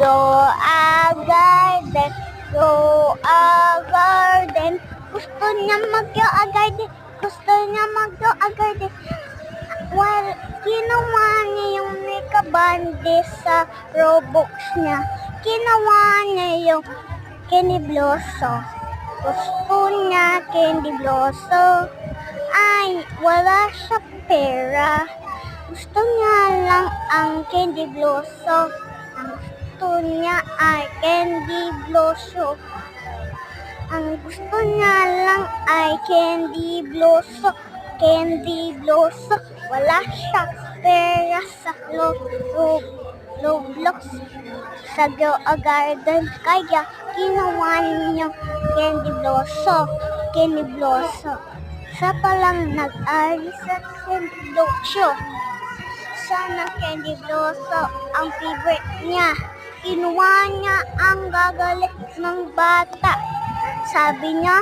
Go a garden, go a garden. Gusto niya mag-go a garden, gusto niya mag-go a garden. Well, ginawa niya yung Mika Bandi sa Roblox niya. Ginawa niya yung Candy Blossom. Gusto niya Candy Blossom. Ay, wala siya pera. Gusto niya lang ang Candy Blossom. Ang gusto niya ay Candy Blossom. Ang gusto niya lang ay Candy Blossom. Candy Blossom. Wala siya pera sa Roblox sa Go a Garden. Kaya ginawa niya Candy Blossom. Candy Blossom. Siya palang nag-ari sa Candy Blossom. Sana Candy Blossom ang favorite niya. Kinuha niya ang gagalit ng bata. Sabi niya,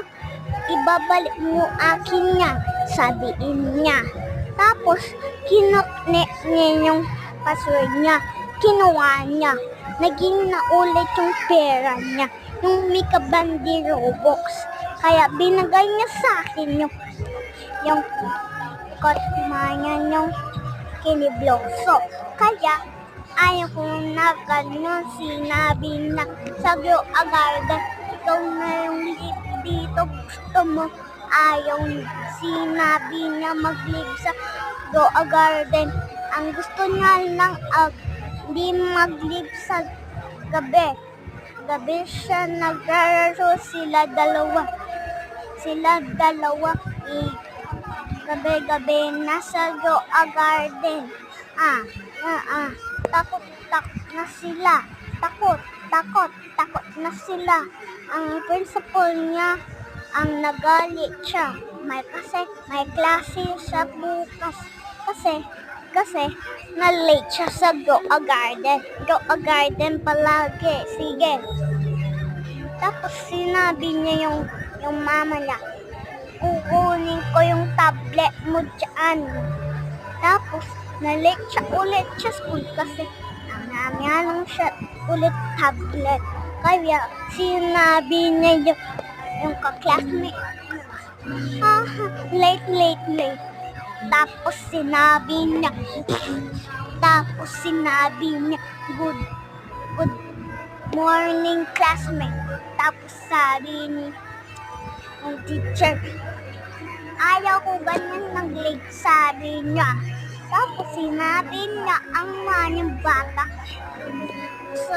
ibabalik mo akin yan. Sabihin niya. Tapos, kinoknek niya yung password niya. Kinuha niya. Naging na ulit yung pera niya. Yung Mika Bandi Robux. Kaya binagay niya sa akin yung kotma niya yung Candy Blossom. Kaya, ayaw ko na ganun sinabi na sa Go a Garden. Ikaw na yung live dito. Gusto mo. Ayaw sinabi niya mag-live sa Go a Garden. Ang gusto niya lang di mag-live sa gabi. Gabi siya naglaro sila dalawa. Gabi-gabi nasa Go a Garden. Takot na sila. Takot na sila. Ang principal niya ang nagalit siya. May klase sa bukas. Kasi na-late siya sa Go a Garden. Go a Garden palagi. Sige. Tapos sinabi niya yung mama niya, kukunin ko yung tablet mo dyan. Tapos na-late siya ulit sa school kasi nangyayang siya ulit tablet. Kaya sinabi niya yung ka-classmate, late. Tapos sinabi niya, good morning classmate. Tapos sabi ni yung teacher, ayaw ko ganyan nag-late, sabi niya. Tapos sinabi niya ang mga bata,